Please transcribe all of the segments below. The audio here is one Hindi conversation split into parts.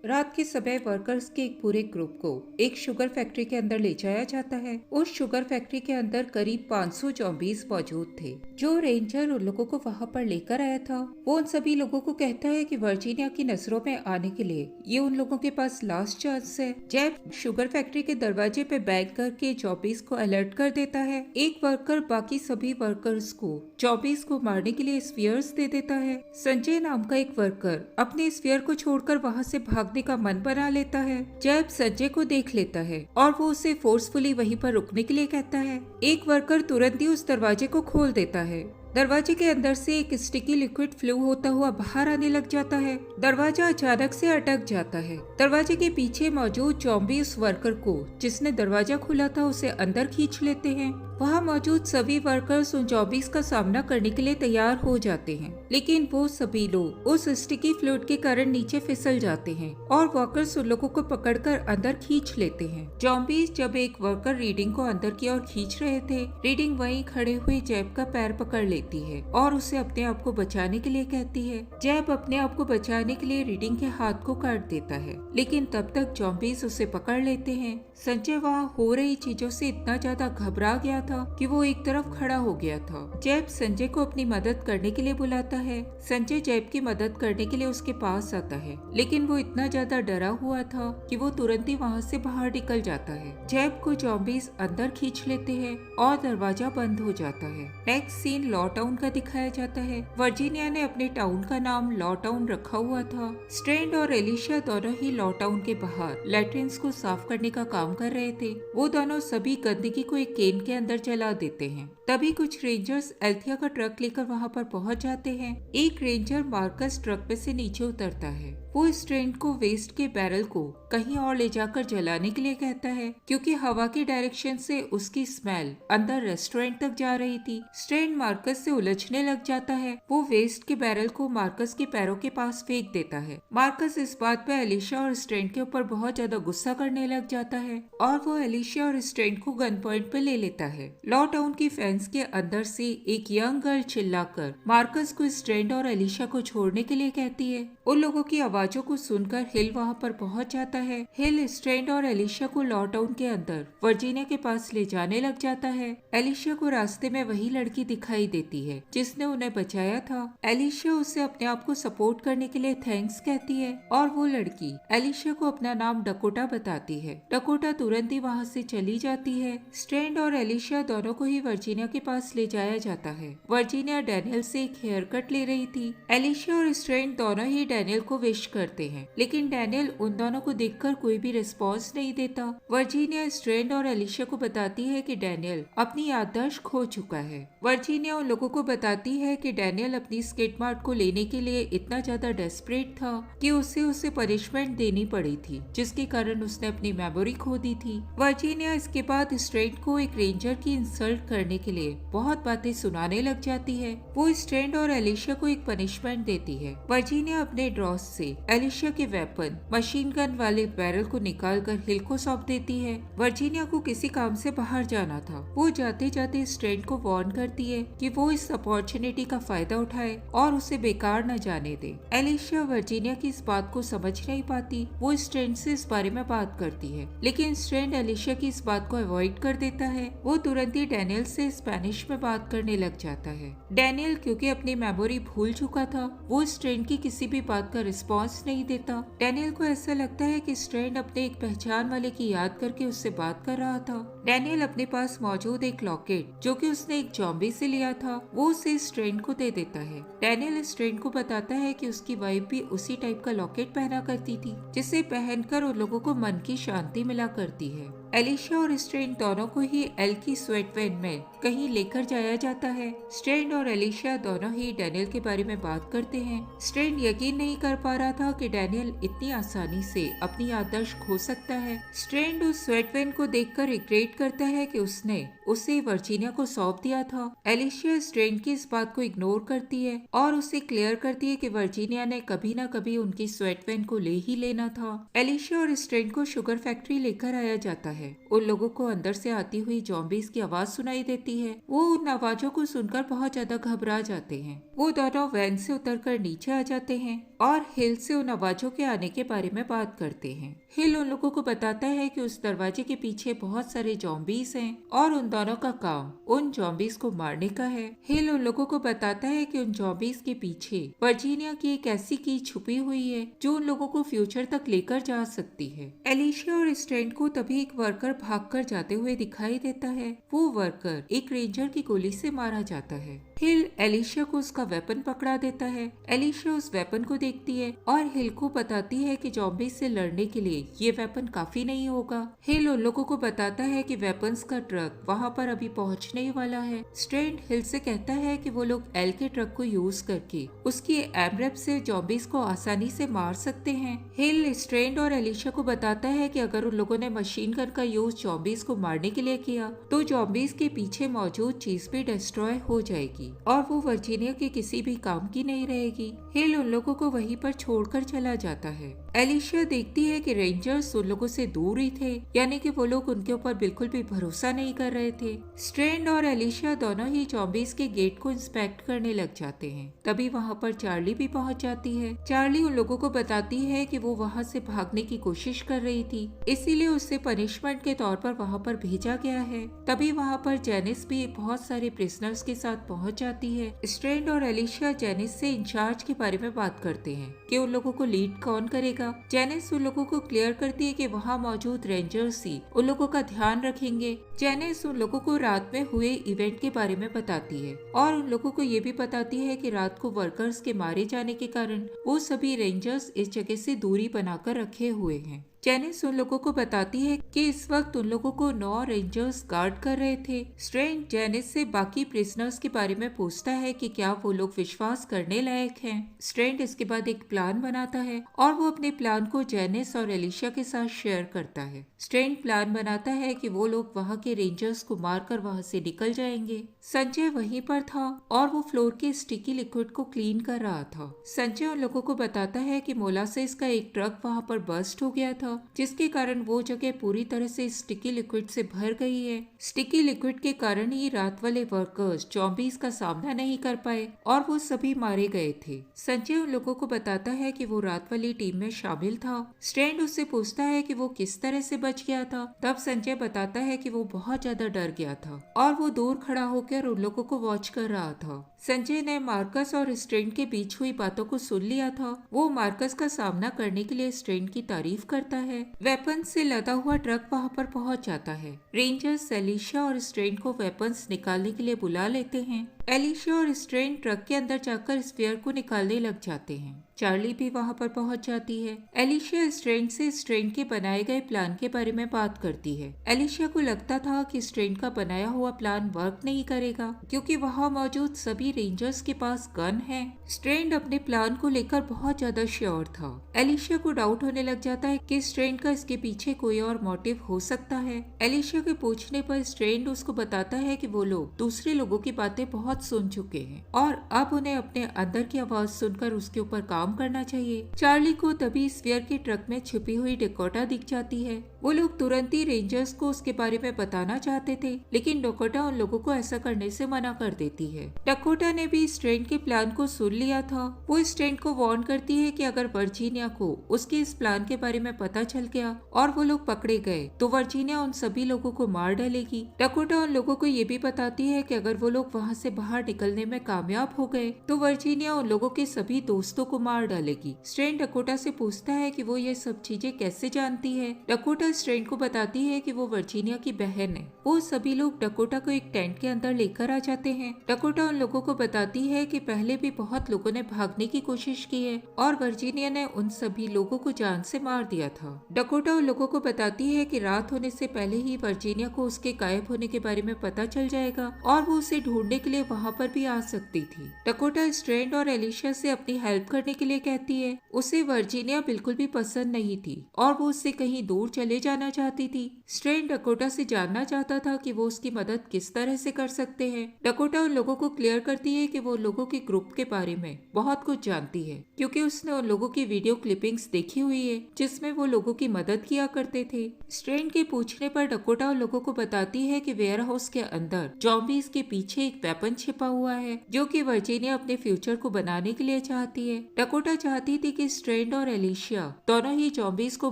रात के समय वर्कर्स के एक पूरे ग्रुप को एक शुगर फैक्ट्री के अंदर ले जाया जाता है। उस शुगर फैक्ट्री के अंदर करीब 500 zombies मौजूद थे। जो रेंजर उन लोगों को वहां पर लेकर आया था वो उन सभी लोगों को कहता है कि वर्जीनिया की नजरों में आने के लिए ये उन लोगों के पास लास्ट चांस है। जैब शुगर फैक्ट्री के दरवाजे पे बैंग करके zombies को अलर्ट कर देता है। एक वर्कर बाकी सभी वर्कर्स को zombies को मारने के लिए स्फीयर्स दे देता है। संजय नाम का एक वर्कर अपने स्फीयर को छोड़कर वहां से भागने का मन बना लेता है। जैब संजय को देख लेता है और वो उसे फोर्सफुली वहीं पर रुकने के लिए कहता है। एक वर्कर तुरंत ही उस दरवाजे को खोल देता है। दरवाजे के अंदर से एक स्टिकी लिक्विड फ्लो होता हुआ बाहर आने लग जाता है। दरवाजा अचानक से अटक जाता है। दरवाजे के पीछे मौजूद ज़ॉम्बी उस वर्कर को जिसने दरवाजा खोला था उसे अंदर खींच लेते हैं। वहाँ मौजूद सभी वर्कर्स उन ज़ॉम्बीज़ का सामना करने के लिए तैयार हो जाते हैं, लेकिन वो सभी लोग उस स्टिकी फ्लूइड के कारण नीचे फिसल जाते हैं और वर्कर्स उन लोगों को पकड़कर अंदर खींच लेते हैं। ज़ॉम्बीज़ जब एक वर्कर रीडिंग को अंदर की ओर खींच रहे थे, रीडिंग वहीं खड़े हुए जैब का पैर पकड़ लेती है और उसे अपने आप को बचाने के लिए कहती है। जैब अपने आप को बचाने के लिए रीडिंग के हाथ को काट देता है, लेकिन तब तक ज़ॉम्बीज़ उसे पकड़ लेते हैं। संजय वहाँ हो रही चीजों से इतना ज्यादा घबरा गया था कि वो एक तरफ खड़ा हो गया था। जैब संजय को अपनी मदद करने के लिए बुलाता है। संजय जैब की मदद करने के लिए उसके पास आता है, लेकिन वो इतना ज्यादा डरा हुआ था कि वो तुरंत ही वहाँ से बाहर निकल जाता है। जैब को ज़ॉम्बीज़ अंदर खींच लेते हैं और दरवाजा बंद हो जाता है। नेक्स्ट सीन लॉ टाउन का दिखाया जाता है। वर्जीनिया ने अपने टाउन का नाम लॉ टाउन रखा हुआ था। स्ट्रैंड और एलिशिया दोनों ही लॉ टाउन के बाहर लैट्रिन्स को साफ करने का काम कर रहे थे। वो दोनों सभी गंदगी को एक केन के अंदर जला देते हैं। तभी कुछ रेंजर्स एल्थिया का ट्रक लेकर वहाँ पर पहुँच जाते हैं। एक रेंजर मार्कस ट्रक में से नीचे उतरता है। वो स्ट्रेंड को वेस्ट के बैरल को कहीं और ले जाकर जलाने के लिए कहता है, क्योंकि हवा की डायरेक्शन से उसकी स्मेल अंदर रेस्टोरेंट तक जा रही थी। स्ट्रेंड मार्कस से उलझने लग जाता है। वो वेस्ट के बैरल को मार्कस के पैरों के पास फेंक देता है। मार्कस इस बात पे एलिशा और स्ट्रेंड के ऊपर बहुत ज्यादा गुस्सा करने लग जाता है और वो एलिशा और स्ट्रेंड को गन पॉइंट पे ले लेता है। लॉ टाउन की फेंस के अंदर से एक यंग गर्ल चिल्लाकर मार्कस को स्ट्रेंड और एलिशा को छोड़ने के लिए कहती है। उन लोगों की आवाजों को सुनकर हिल वहाँ पर पहुँच जाता है। हिल स्ट्रेंड और एलिशा को लॉ टाउन के अंदर वर्जीनिया के पास ले जाने लग जाता है। एलिशा को रास्ते में वही लड़की दिखाई देती है जिसने उन्हें बचाया था। एलिशा उसे अपने आप को सपोर्ट करने के लिए थैंक्स कहती है और वो लड़की एलिशा को अपना नाम डकोटा बताती है। डकोटा तुरंत ही वहाँ से चली जाती है। स्ट्रेंड और एलिशा दोनों को ही वर्जीनिया के पास ले जाया जाता है। वर्जीनिया डैनियल से एक हेयर कट ले रही थी। एलिशा और स्ट्रेंड दोनों ही डैनियल को विश करते हैं, लेकिन डैनियल उन दोनों को देखकर कोई भी रिस्पॉन्स नहीं देता। वर्जीनिया स्ट्रेंड और एलिशा को बताती है कि डैनियल अपनी याददाश्त खो चुका है। वर्जीनिया उन लोगों को बताती है कि डैनियल अपनी स्किट मार्ट को लेने के लिए इतना ज्यादा डेस्परेट था कि उसे पनिशमेंट देनी पड़ी थी, जिसके कारण उसने अपनी मेमोरी खो दी थी। वर्जीनिया इसके बाद स्ट्रेंड को एक रेंजर की इंसल्ट करने के लिए बहुत बातें सुनाने लग जाती है। वो स्ट्रेंड और एलिशा को एक पनिशमेंट देती है। वर्जीनिया अपने ड्रॉस से एलिशा के वेपन मशीन गन वाले बैरल को निकालकर हिल को सौंप देती है। वर्जीनिया को किसी काम से बाहर जाना था। वो जाते जाते स्ट्रेंड को वार्न करती है कि वो इस अपॉर्चुनिटी का फायदा उठाए और उसे बेकार न जाने दे। एलिशा वर्जीनिया की इस बात को समझ नहीं पाती। वो स्ट्रेंड से इस बारे में बात करती है, लेकिन स्ट्रेंड एलिशा की इस बात को अवॉइड कर देता है। वो तुरंत ही डैनियल से स्पेनिश में बात करने लग जाता है। डैनियल क्योंकि अपनी मेमोरी भूल चुका था, वो स्ट्रेंड की किसी भी बात का रिस्पॉन्स नहीं देता। डैनियल को ऐसा लगता है कि स्ट्रेंड अपने एक पहचान वाले की याद करके उससे बात कर रहा था। डैनियल अपने पास मौजूद एक लॉकेट जो कि उसने एक ज़ॉम्बी से लिया था, वो उसे स्ट्रेंड को दे देता है। डैनियल स्ट्रेंड को बताता है कि उसकी वाइफ भी उसी टाइप का लॉकेट पहना करती थी, जिसे पहनकर उन लोगों को मन की शांति मिला करती है। एलिशा और स्ट्रेंड दोनों को ही एल की स्वेट वैन में कहीं लेकर जाया जाता है। स्ट्रेंड और एलिशा दोनों ही डैनियल के बारे में बात करते हैं। स्ट्रेंड यकीन नहीं कर पा रहा था कि डैनियल इतनी आसानी से अपनी याददाश्त खो सकता है। स्ट्रेंड उस स्वेट वैन को देखकर रिग्रेट करता है कि उसने उसे वर्जीनिया को सौंप दिया था। एलिशा स्ट्रेंड की इस बात को इग्नोर करती है और उसे क्लियर करती है कि वर्जीनिया ने कभी न कभी उनकी स्वेट वैन को ले ही लेना था। एलिशा और स्ट्रेंड को शुगर फैक्ट्री लेकर आया जाता है। उन लोगों को अंदर से आती हुई ज़ॉम्बीज़ की आवाज सुनाई देती है। वो उन आवाजों को सुनकर बहुत ज्यादा घबरा जाते हैं। वो दोनों वैन से उतरकर नीचे आ जाते हैं और हिल से उन आवाजों के आने के बारे में बात करते हैं। हिल उन लोगों को बताता है कि उस दरवाजे के पीछे बहुत सारे जॉम्बीज हैं और उन दोनों का काम उन जॉम्बीज को मारने का है। हिल उन लोगों को बताता है कि उन जॉम्बीज के पीछे वर्जीनिया की एक ऐसी की छुपी हुई है जो उन लोगों को फ्यूचर तक लेकर जा सकती है। एलिशिया और स्ट्रैंड को तभी एक वर्कर भागकर जाते हुए दिखाई देता है। वो वर्कर एक रेंजर की गोली से मारा जाता है। हिल एलिशिया को उसका वेपन पकड़ा देता है। एलिशिया उस वेपन को देखती है और हिल को बताती है कि जॉम्बीज से लड़ने के लिए ये वेपन काफी नहीं होगा। हिल उन लोगों को बताता है कि वेपन्स का ट्रक वहाँ पर अभी पहुँचने ही वाला है। स्ट्रैंड हिल से कहता है कि वो लोग एल के ट्रक को यूज करके उसकी एमरेप से जॉम्बीज को आसानी से मार सकते हैं। हिल स्ट्रैंड और एलिशिया को बताता है कि अगर उन लोगों ने मशीन गन का यूज जॉम्बीज को मारने के लिए किया तो जॉम्बीज के पीछे मौजूद चीज भी डिस्ट्रॉय हो जाएगी और वो वर्जीनिया के किसी भी काम की नहीं रहेगी। हिल उन लोगों को वहीं पर छोड़कर चला जाता है। एलिशिया देखती है कि रेंजर्स उन लोगों से दूर ही थे, यानी कि वो लोग उनके ऊपर बिल्कुल भी भरोसा नहीं कर रहे थे। स्ट्रैंड और एलिशिया दोनों ही जॉम्बीज के गेट को इंस्पेक्ट करने लग जाते हैं। तभी वहाँ पर चार्ली भी पहुँच जाती है। चार्ली उन लोगों को बताती है कि वो वहाँ से भागने की कोशिश कर रही थी, इसीलिए उसे पनिशमेंट के तौर पर वहाँ पर भेजा गया है। तभी वहाँ पर जेनिस भी बहुत सारे प्रिजनर्स के साथ पहुँच जाती है। स्ट्रैंड और एलिशिया जेनिस से इंचार्ज के बारे में बात करते हैं कि उन लोगों को लीड कौन करेगा। जेनिस उन लोगों को क्लियर करती है कि वहाँ मौजूद रेंजर्स ही उन लोगों का ध्यान रखेंगे। जेनिस उन लोगों को रात में हुए इवेंट के बारे में बताती है और उन लोगों को ये भी बताती है कि रात को वर्कर्स के मारे जाने के कारण वो सभी रेंजर्स इस जगह से दूरी बनाकर रखे हुए हैं। जेनिस उन लोगों को बताती है कि इस वक्त उन लोगों को 9 रेंजर्स गार्ड कर रहे थे। स्ट्रैंड जेनिस से बाकी प्रिजनर्स के बारे में पूछता है कि क्या वो लोग विश्वास करने लायक हैं। स्ट्रैंड इसके बाद एक प्लान बनाता है और वो अपने प्लान को जेनिस और एलिशिया के साथ शेयर करता है। स्ट्रैंड प्लान बनाता है कि वो लोग वहाँ के रेंजर्स को मारकर वहाँ से निकल जाएंगे। संजय वहीं पर था और वो फ्लोर के स्टिकी लिक्विड को क्लीन कर रहा था। संजय उन लोगों को बताता है कि मोलासेस का एक ट्रक वहाँ पर बर्स्ट हो गया था, जिसके कारण वो जगह पूरी तरह से स्टिकी लिक्विड से भर गई है। स्टिकी लिक्विड के कारण ही रात वाले वर्कर्स जॉम्बीज का सामना नहीं कर पाए और वो सभी मारे गए थे। संजय उन लोगों को बताता है कि वो रात वाली टीम में शामिल था। स्ट्रैंड उससे पूछता है कि वो किस तरह से बच गया था। तब संजय बताता है कि वो बहुत ज्यादा डर गया था और वो दूर खड़ा होकर उन लोगों को वॉच कर रहा था। संजय ने मार्कस और स्ट्रैंड के बीच हुई बातों को सुन लिया था। वो मार्कस का सामना करने के लिए स्ट्रैंड की तारीफ करता है। वेपन से लदा हुआ ट्रक वहाँ पर पहुँच जाता है। रेंजर्स एलिशिया और स्ट्रैंड को वेपन्स निकालने के लिए बुला लेते हैं। एलिशिया और स्ट्रैंड ट्रक के अंदर जाकर स्पेयर को निकालने लग जाते हैं। चार्ली भी वहाँ पर पहुँच जाती है। एलिशिया स्ट्रैंड से स्ट्रैंड के बनाए गए प्लान के बारे में बात करती है। एलिशिया को लगता था कि स्ट्रैंड का बनाया हुआ प्लान वर्क नहीं करेगा क्योंकि वहाँ मौजूद सभी रेंजर्स के पास गन है। स्ट्रैंड अपने प्लान को लेकर बहुत ज्यादा श्योर था। एलिशिया को डाउट होने लग जाता है कि स्ट्रैंड का इसके पीछे कोई और मोटिव हो सकता है। एलिशिया के पूछने पर स्ट्रैंड उसको बताता है कि वो लोग दूसरे लोगों की बातें बहुत सुन चुके हैं और अब उन्हें अपने अंदर की आवाज सुनकर उसके ऊपर काम करना चाहिए। चार्ली को तभी स्फीयर के ट्रक में छुपी हुई डेकोटा दिख जाती है। वो लोग तुरंत ही रेंजर्स को उसके बारे में बताना चाहते थे, लेकिन डकोटा उन लोगों को ऐसा करने से मना कर देती है। डकोटा ने भी स्ट्रैंड के प्लान को सुन लिया था। वो स्ट्रैंड को वार्न करती है कि अगर वर्जीनिया को उसके इस प्लान के बारे में पता चल गया और वो लोग पकड़े गए तो वर्जीनिया उन सभी लोगों को मार डालेगी। डकोटा उन लोगों को ये भी बताती है कि अगर वो लोग वहाँ से बाहर निकलने में कामयाब हो गए तो वर्जीनिया उन लोगों के सभी दोस्तों को मार डालेगी। स्ट्रैंड डकोटा से पूछता है कि वो ये सब चीजें कैसे जानती है। डकोटा स्ट्रैंड को बताती है कि वो वर्जीनिया की बहन है। वो सभी लोग डकोटा को एक टेंट के अंदर लेकर आ जाते हैं। डकोटा उन लोगों को बताती है कि पहले भी बहुत लोगों ने भागने की कोशिश की है और वर्जीनिया ने उन सभी लोगों को जान से मार दिया था। डकोटा उन लोगों को बताती है कि रात होने से पहले ही वर्जीनिया को उसके गायब होने के बारे में पता चल जाएगा और वो उसे ढूंढने के लिए वहाँ पर भी आ सकती थी। डकोटा स्ट्रैंड और एलिशिया से अपनी हेल्प करने के लिए कहती है। उसे वर्जीनिया बिल्कुल भी पसंद नहीं थी और वो उससे कहीं दूर चले जाना चाहती थी। स्ट्रैंड डकोटा से जानना चाहता था कि वो उसकी मदद किस तरह से कर सकते हैं। डकोटा उन लोगों को क्लियर करती है कि वो लोगों के ग्रुप के बारे में बहुत कुछ जानती है क्योंकि उसने उन लोगों की वीडियो क्लिपिंग्स देखी हुई है जिसमें वो लोगों की मदद किया करते थे। स्ट्रैंड के पूछने पर डकोटा उन लोगों को बताती है कि वेयर हाउस के अंदर जॉम्बीज के पीछे एक वेपन छिपा हुआ है जो कि वर्जीनिया अपने फ्यूचर को बनाने के लिए चाहती है। डकोटा चाहती थी कि स्ट्रैंड और एलिशिया दोनों ही ज़ॉम्बीज को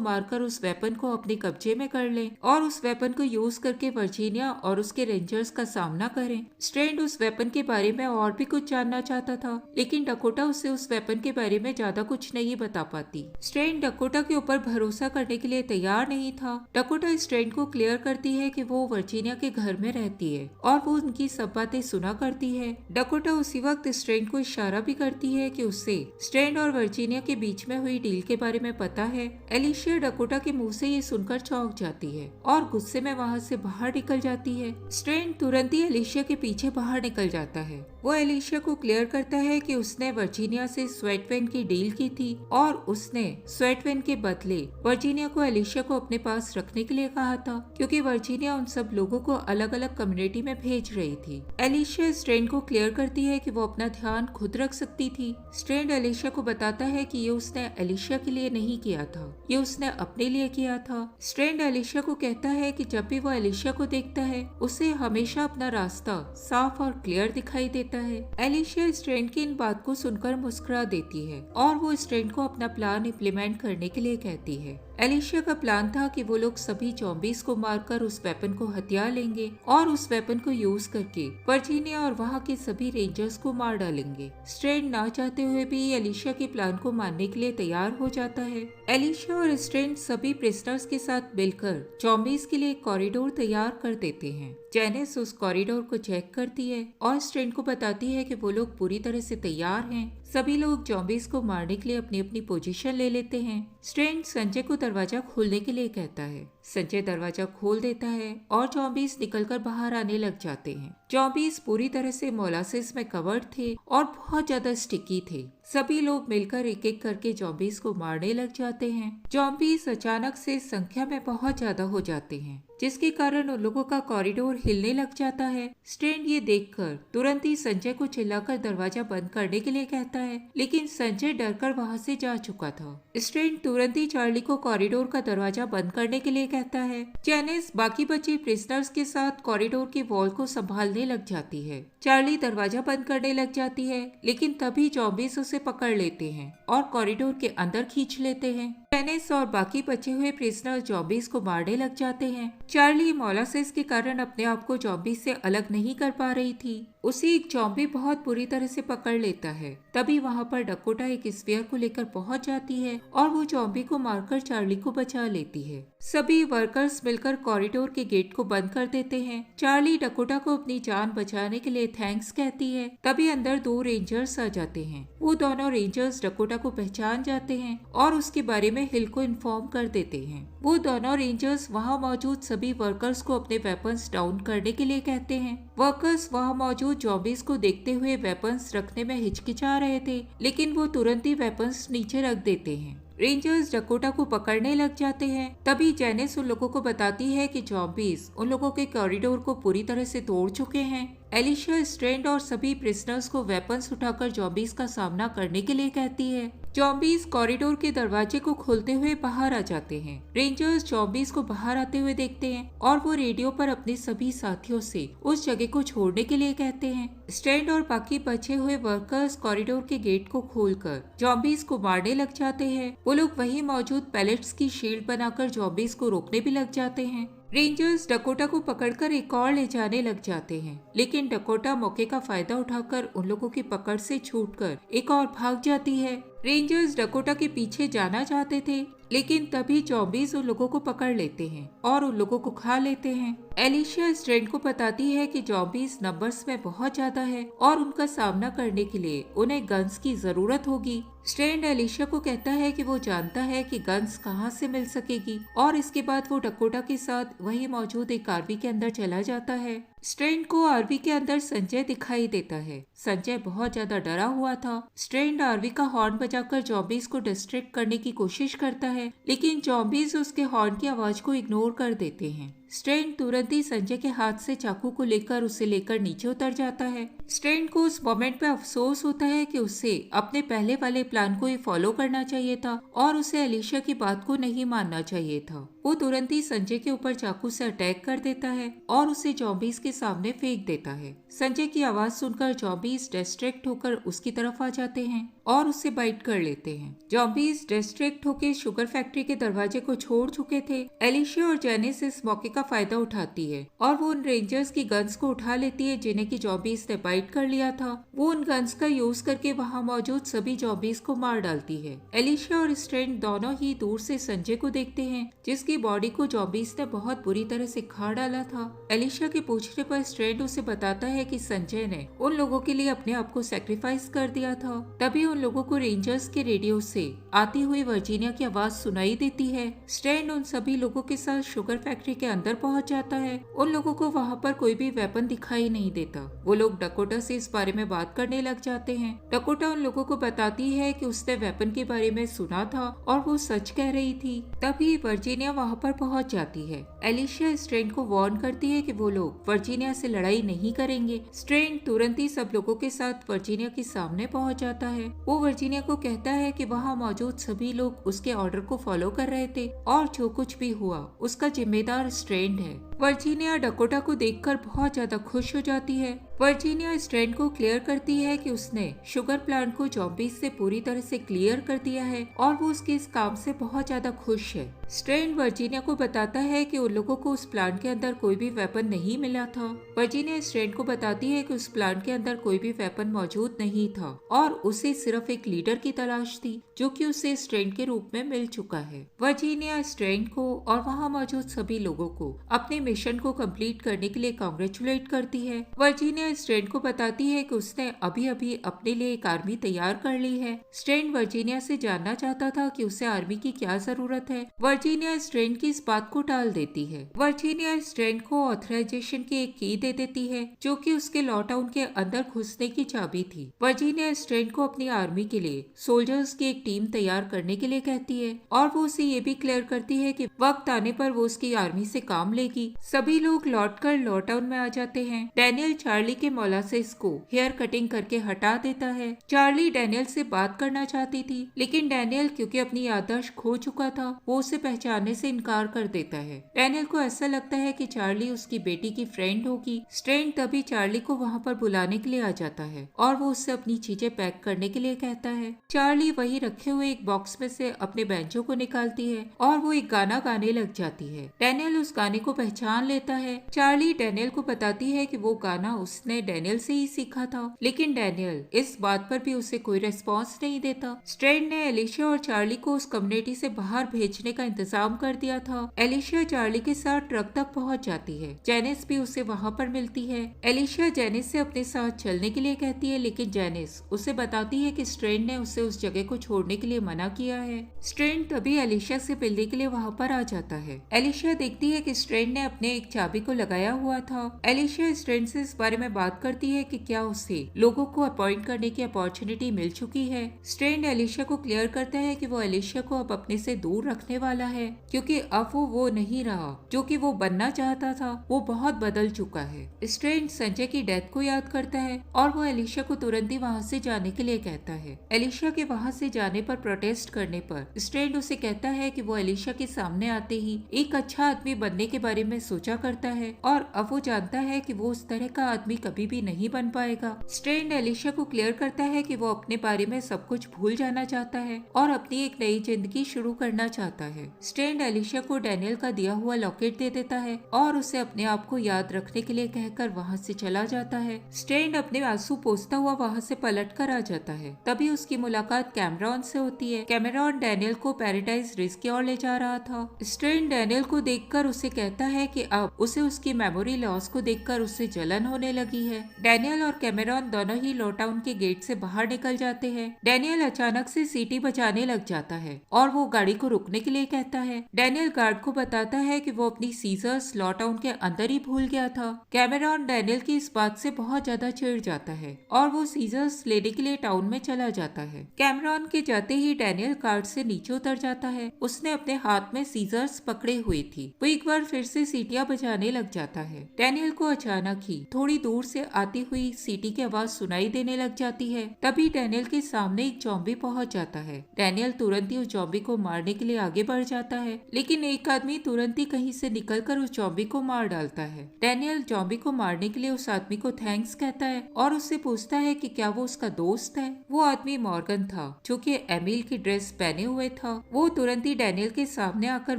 मारकर उस वेपन को अपने कब्जे में कर लें और उस वेपन को यूज करके वर्जीनिया और उसके रेंजर्स का सामना करें। स्ट्रैंड उस वेपन के बारे में और भी कुछ जानना चाहता था, लेकिन डकोटा उसे उस वेपन के बारे में ज्यादा कुछ नहीं बता पाती। स्ट्रैंड डकोटा के ऊपर भरोसा करने के लिए तैयार नहीं था। डकोटा स्ट्रैंड को क्लियर करती है कि वो वर्जीनिया के घर में रहती है और वो उनकी सब बातें सुना करती है। डकोटा उसी वक्त स्ट्रैंड को इशारा भी करती है कि उसे स्ट्रैंड और वर्जीनिया के बीच में हुई डील के बारे में पता है। एलिशिया डकोटा के मुंह से ये सुनकर चौंक जाती है और गुस्से में वहाँ से बाहर निकल जाती है। स्ट्रैंड तुरंत ही एलिशिया के पीछे बाहर निकल जाता है। वो एलिशिया को क्लियर करता है कि उसने वर्जीनिया से स्वेटवेन की डील की थी और उसने स्वेटवेन के बदले वर्जीनिया को एलिशिया को अपने पास रखने के लिए कहा था, क्योंकि वर्जीनिया उन सब लोगों को अलग अलग कम्युनिटी में भेज रही थी। एलिशिया स्ट्रैंड को क्लियर करती है कि वो अपना ध्यान खुद रख सकती थी। स्ट्रैंड एलिशिया को बताता है कि ये उसने एलिशिया के लिए नहीं किया था, ये उसने अपने लिए किया था। स्ट्रैंड एलिशिया को कहता है कि जब भी वो एलिशिया को देखता है उसे हमेशा अपना रास्ता साफ और क्लियर दिखाई देता है। एलिशिया स्ट्रैंड की इन बात को सुनकर मुस्कुरा देती है और वो स्ट्रैंड को अपना प्लान इम्प्लीमेंट करने के लिए कहती है। एलिशिया का प्लान था कि वो लोग सभी ज़ॉम्बीज को मारकर उस वेपन को हथिया लेंगे और उस वेपन को यूज करके वर्जीनिया और वहाँ के सभी रेंजर्स को मार डालेंगे। स्ट्रैंड ना चाहते हुए भी एलिशिया के प्लान को मानने के लिए तैयार हो जाता है। एलिशिया और स्ट्रैंड सभी प्रिजनर्स के साथ मिलकर ज़ॉम्बीज के लिए एक कॉरिडोर तैयार कर देते हैं। जेनिस उस कॉरिडोर को चेक करती है और स्ट्रैंड को बताती है कि वो लोग पूरी तरह से तैयार हैं। सभी लोग ज़ॉम्बीज को मारने के लिए अपनी अपनी पोजीशन ले लेते हैं। स्ट्रैंड संजय को दरवाजा खोलने के लिए कहता है। संजय दरवाजा खोल देता है और ज़ॉम्बीज निकलकर बाहर आने लग जाते हैं। ज़ॉम्बीज पूरी तरह से मोलासिस में कवर्ड थे और बहुत ज्यादा स्टिकी थे। सभी लोग मिलकर एक एक करके ज़ॉम्बीज को मारने लग जाते हैं। ज़ॉम्बीज अचानक से संख्या में बहुत ज्यादा हो जाते हैं, जिसके कारण उन लोगों का कॉरिडोर हिलने लग जाता है। स्ट्रैंड ये देखकर तुरंत ही संजय को चिल्लाकर दरवाजा बंद करने के लिए कहता है, लेकिन संजय डरकर वहाँ से जा चुका था। स्ट्रैंड तुरंत ही चार्ली को कॉरिडोर का दरवाजा बंद करने के लिए कहता है। जेनिस बाकी बचे प्रिजनर्स के साथ कॉरिडोर के वॉल को संभालने लग जाती है। चार्ली दरवाजा बंद करने लग जाती है, लेकिन तभी ज़ॉम्बीज उसे पकड़ लेते हैं और कॉरिडोर के अंदर खींच लेते हैं। जेनिस और बाकी बचे हुए प्रिजनर ज़ॉम्बीज को मारने लग जाते हैं। चार्ली मोलासिस के कारण अपने आप को ज़ॉम्बीज से अलग नहीं कर पा रही थी। उसे एक ज़ॉम्बी बहुत बुरी तरह से पकड़ लेता है। तभी वहाँ पर डकोटा एक स्फीयर को लेकर पहुँच जाती है और वो ज़ॉम्बी को मारकर चार्ली को बचा लेती है। सभी वर्कर्स मिलकर कॉरिडोर के गेट को बंद कर देते हैं। चार्ली डकोटा को अपनी जान बचाने के लिए थैंक्स कहती है। तभी अंदर दो रेंजर्स आ जाते हैं। वो दोनों रेंजर्स डकोटा को पहचान जाते हैं और उसके बारे में हिल को इन्फॉर्म कर देते हैं। वो दोनों रेंजर्स वहाँ मौजूद सभी वर्कर्स को अपने वेपन्स डाउन करने के लिए कहते हैं। वर्कर्स वहाँ मौजूद ज़ॉम्बीज को देखते हुए वेपन्स रखने में हिचकिचा रहे थे, लेकिन वो तुरंत ही वेपन्स नीचे रख देते हैं। रेंजर्स डकोटा को पकड़ने लग जाते हैं। तभी जेनिस उन लोगों को बताती है कि ज़ॉम्बीज उन लोगों के कॉरिडोर को पूरी तरह से तोड़ चुके हैं। एलिशिया स्ट्रैंड और सभी प्रिजनर्स को वेपन्स उठाकर ज़ॉम्बीज का सामना करने के लिए कहती है। ज़ॉम्बीज कॉरिडोर के दरवाजे को खोलते हुए बाहर आ जाते हैं। रेंजर्स ज़ॉम्बीज को बाहर आते हुए देखते हैं और वो रेडियो पर अपने सभी साथियों से उस जगह को छोड़ने के लिए कहते हैं। स्ट्रैंड और बाकी बचे हुए वर्कर्स कॉरिडोर के गेट को खोलकर ज़ॉम्बीज को मारने लग जाते हैं। वो लोग वहीं मौजूद पैलेट्स की शील्ड बनाकर ज़ॉम्बीज को रोकने भी लग जाते हैं। रेंजर्स डकोटा को पकड़कर एक और ले जाने लग जाते हैं, लेकिन डकोटा मौके का फायदा उठाकर उन लोगों की पकड़ से छूटकर एक और भाग जाती है। रेंजर्स डकोटा के पीछे जाना चाहते थे, लेकिन तभी ज़ॉम्बीज उन लोगों को पकड़ लेते हैं और उन लोगों को खा लेते हैं। एलिशिया स्ट्रैंड को बताती है कि ज़ॉम्बीज नंबर्स में बहुत ज्यादा है और उनका सामना करने के लिए उन्हें गन्स की जरूरत होगी। स्ट्रैंड एलिशिया को कहता है कि वो जानता है कि गन्स कहाँ से मिल सकेगी और इसके बाद वो डकोटा के साथ वहीं मौजूद एक आरवी के अंदर चला जाता है। स्ट्रैंड को आरवी के अंदर संजय दिखाई देता है। संजय बहुत ज्यादा डरा हुआ था। स्ट्रैंड आरवी का हॉर्न बजाकर ज़ॉम्बीज को डिस्ट्रैक्ट करने की कोशिश करता है, लेकिन ज़ॉम्बीज उसके हॉर्न की आवाज को इग्नोर कर देते हैं। स्ट्रेंड तुरंत ही संजय के हाथ से चाकू को लेकर उसे लेकर नीचे उतर जाता है। स्ट्रेंड को उस मोमेंट पे अफसोस होता है कि उसे अपने पहले वाले प्लान को ही फॉलो करना चाहिए था और उसे एलिशा की बात को नहीं मानना चाहिए था। वो तुरंत ही संजय के ऊपर चाकू से अटैक कर देता है और उसे जॉम्बीज के सामने फेंक देता है। संजय की आवाज सुनकर जॉम्बीज डिस्ट्रैक्ट होकर उसकी तरफ आ जाते हैं और उसे बाइट कर लेते हैं। जॉम्बीज डिस्ट्रैक्ट होकर शुगर फैक्ट्री के दरवाजे को छोड़ चुके थे। एलिशा और जेनिस इस मौके का फायदा उठाती है और वो उन रेंजर्स की गन्स को उठा लेती है जिन्हें की जॉम्बीज ने बाइट कर लिया था। वो उन गन्स का यूज करके वहाँ मौजूद सभी जॉम्बीज को मार डालती है। एलिशा और स्ट्रेंड दोनों ही दूर से संजय को देखते हैं जिसकी बॉडी को जॉम्बीज ने बहुत बुरी तरह से खा डाला था। एलिशा के पूछने पर स्ट्रेंड उसे बताता है कि संजय ने उन लोगों के लिए अपने आप को सैक्रिफाइस कर दिया था। तभी उन लोगों को रेंजर्स के रेडियो से आती हुई वर्जीनिया की आवाज सुनाई देती है। स्ट्रेंड उन सभी लोगों के साथ शुगर फैक्ट्री के अंदर पहुंच जाता है। उन लोगों को वहां पर कोई भी वेपन दिखाई नहीं देता। वो लोग डकोटा से इस बारे में बात करने लग जाते हैं। डकोटा उन लोगों को बताती है कि उसने वेपन के बारे में सुना था और वो सच कह रही थी। तभी वर्जीनिया वहां पर पहुंच जाती है। एलिशा स्ट्रेंड को वार्न करती है कि वो लोग वर्जीनिया से लड़ाई नहीं करेंगे। स्ट्रेंड तुरंत ही सब लोगों के साथ वर्जीनिया के सामने पहुंच जाता है। वो वर्जीनिया को कहता है कि वहां मौजूद सभी लोग उसके ऑर्डर को फॉलो कर रहे थे और जो कुछ भी हुआ उसका जिम्मेदार स्ट्रेंड है। वर्जीनिया डकोटा को देखकर बहुत ज्यादा खुश हो जाती है। वर्जीनिया स्ट्रेंड को क्लियर करती है कि उसने शुगर प्लांट को जॉम्बीज से पूरी तरह से क्लियर कर दिया है और वो उसके इस काम से बहुत ज्यादा खुश है। स्ट्रेंड वर्जीनिया को बताता है कि उन लोगों को उस प्लांट के अंदर कोई भी वेपन नहीं मिला था। वर्जीनिया स्ट्रेंड को बताती है कि उस प्लांट के अंदर कोई भी वेपन मौजूद नहीं था और उसे सिर्फ एक लीडर की तलाश थी जो कि उसे स्ट्रेंड के रूप में मिल चुका है। वर्जीनिया स्ट्रेंड को और वहाँ मौजूद सभी लोगों को अपने मिशन को कंप्लीट करने के लिए कांग्रेचुलेट करती है। वर्जीनिया स्ट्रेंड को बताती है कि उसने अभी अभी अपने लिए एक आर्मी तैयार कर ली है। स्ट्रेंड वर्जीनिया से जानना चाहता था कि उसे आर्मी की क्या जरूरत है। वर्जीनिया स्ट्रेंड की इस बात को टाल देती है। वर्जीनिया स्ट्रेंड को ऑथराइजेशन की एक की दे देती है जो कि उसके लॉ टाउन के अंदर घुसने की चाबी थी। वर्जीनिया स्ट्रेंड को अपनी आर्मी के लिए सोल्जर्स की एक टीम तैयार करने के लिए कहती है और वो उसे ये भी क्लियर करती है कि वक्त आने पर वो उसकी आर्मी से काम लेगी। सभी लोग लौटकर लॉ टाउन में आ जाते हैं। डैनियल चार्ली के मोलासेस को हेयर कटिंग करके हटा देता है। चार्ली डैनियल से बात करना चाहती थी लेकिन डैनियल क्योंकि अपनी याददाश्त खो चुका था वो उसे पहचानने से इनकार कर देता है। डैनियल को ऐसा लगता है कि चार्ली उसकी बेटी की फ्रेंड होगी। स्ट्रेंड तभी चार्ली को वहाँ पर बुलाने के लिए आ जाता है और वो उससे अपनी चीजें पैक करने के लिए कहता है। चार्ली वही रखे हुए एक बॉक्स में से अपने बेंचों को निकालती है और वो एक गाना गाने लग जाती है। डैनियल उस गाने को पहचान लेता है। चार्ली डैनियल को बताती है कि वो गाना उसने डैनियल से ही सीखा था लेकिन डैनियल इस बात पर भी उसे कोई रेस्पॉन्स नहीं देता। स्ट्रेंड ने एलिशा और चार्ली को उस कम्युनिटी से बाहर भेजने का इंतजाम कर दिया था। एलिशा चार्ली के साथ ट्रक तक पहुंच जाती है। जेनिस भी उसे वहां पर मिलती है। एलिशा जेनिस से अपने साथ चलने के लिए कहती है लेकिन जेनिस उसे बताती है कि स्ट्रेंड ने उसे उस जगह को छोड़ने के लिए मना किया है। स्ट्रेंड तभी एलिशा से मिलने के लिए वहां पर आ जाता है। एलिशा देखती है कि स्ट्रेंड ने अपने एक चाबी को लगाया हुआ था। एलिशा स्ट्रेंड से इस बारे में बात करती है कि क्या उसे लोगों को अपॉइंट करने की अपॉर्चुनिटी मिल चुकी है। स्ट्रेंड एलिशा को क्लियर करता है कि वो एलिशा को अब अपने से दूर रखने वाला है क्योंकि अब वो नहीं रहा जो कि वो बनना चाहता था। वो बहुत बदल चुका है। स्ट्रेंड संजय की डेथ को याद करता है और वो एलिशा को तुरंत ही वहाँ से जाने के लिए कहता है। एलिशा के वहाँ से जाने पर प्रोटेस्ट करने पर स्ट्रेंड उसे कहता है कि वो एलिशा के सामने आते ही एक अच्छा आदमी बनने के बारे में सोचा करता है और अब वो जानता है कि वो उस तरह का आदमी कभी भी नहीं बन पाएगा। स्ट्रेंड एलिशा को क्लियर करता है कि वो अपने बारे में सब कुछ भूल जाना चाहता है और अपनी एक नई जिंदगी शुरू करना चाहता है। स्ट्रेंड एलिशा को डैनियल का दिया हुआ लॉकेट दे देता है और उसे अपने आप को याद रखने के लिए कहकर वहाँ से चला जाता है। स्ट्रेंड अपने आंसू पोंछता हुआ वहाँ से पलट कर आ जाता है। तभी उसकी मुलाकात कैमरॉन से होती है। कैमरॉन डैनियल को पैराडाइज रिस्क की ओर ले जा रहा था। स्ट्रेंड डैनियल को देखकर उसे कहता है कि अब उसे उसकी मेमोरी लॉस को देखकर उससे जलन होने लगी है। डैनियल और कैमरॉन दोनों ही लॉ टाउन के गेट से बाहर निकल जाते हैं। डैनियल अचानक से सीटी बजाने लग जाता है और वो गाड़ी को रुकने के लिए कहता है। डैनियल गार्ड को बताता है कि वो अपनी सीजर्स लॉ टाउन के अंदर ही भूल गया था। कैमरॉन डैनियल की इस बात से बहुत ज्यादा चिढ़ जाता है और वो सीजर्स लेने के लिए टाउन में चला जाता है। कैमरॉन के जाते ही डैनियल कार से नीचे उतर जाता है। उसने अपने हाथ में सीजर्स पकड़े हुए थी। वो एक बार फिर से सीटियां बजाने लग जाता है। डैनियल को अचानक ही थोड़ी दूर से आती हुई सीटी की आवाज सुनाई देने लग जाती है। तभी डैनियल के सामने एक जॉम्बी पहुंच जाता है। डैनियल तुरंत ही उस जॉम्बी को मारने के लिए आगे बढ़ जाता है, लेकिन एक आदमी तुरंत ही कहीं से निकलकर उस जॉम्बी को मार डालता है। डैनियल जॉम्बी को मारने के लिए उस आदमी को थैंक्स कहता है और उससे पूछता है कि क्या वो उसका दोस्त है। वो आदमी मॉर्गन था, जो कि एमिल की ड्रेस पहने हुए था। वो तुरंत ही डैनियल के सामने आकर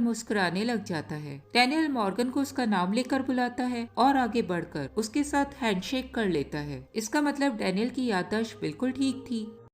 मुस्कुराने लग जाता है। डैनियल मॉर्गन को उसका नाम लेकर बुलाता है और आगे बढ़कर उसके साथ हैंडशेक कर लेता है। इसका मतलब डैनियल की याददाश्त बिल्कुल ठीक थी।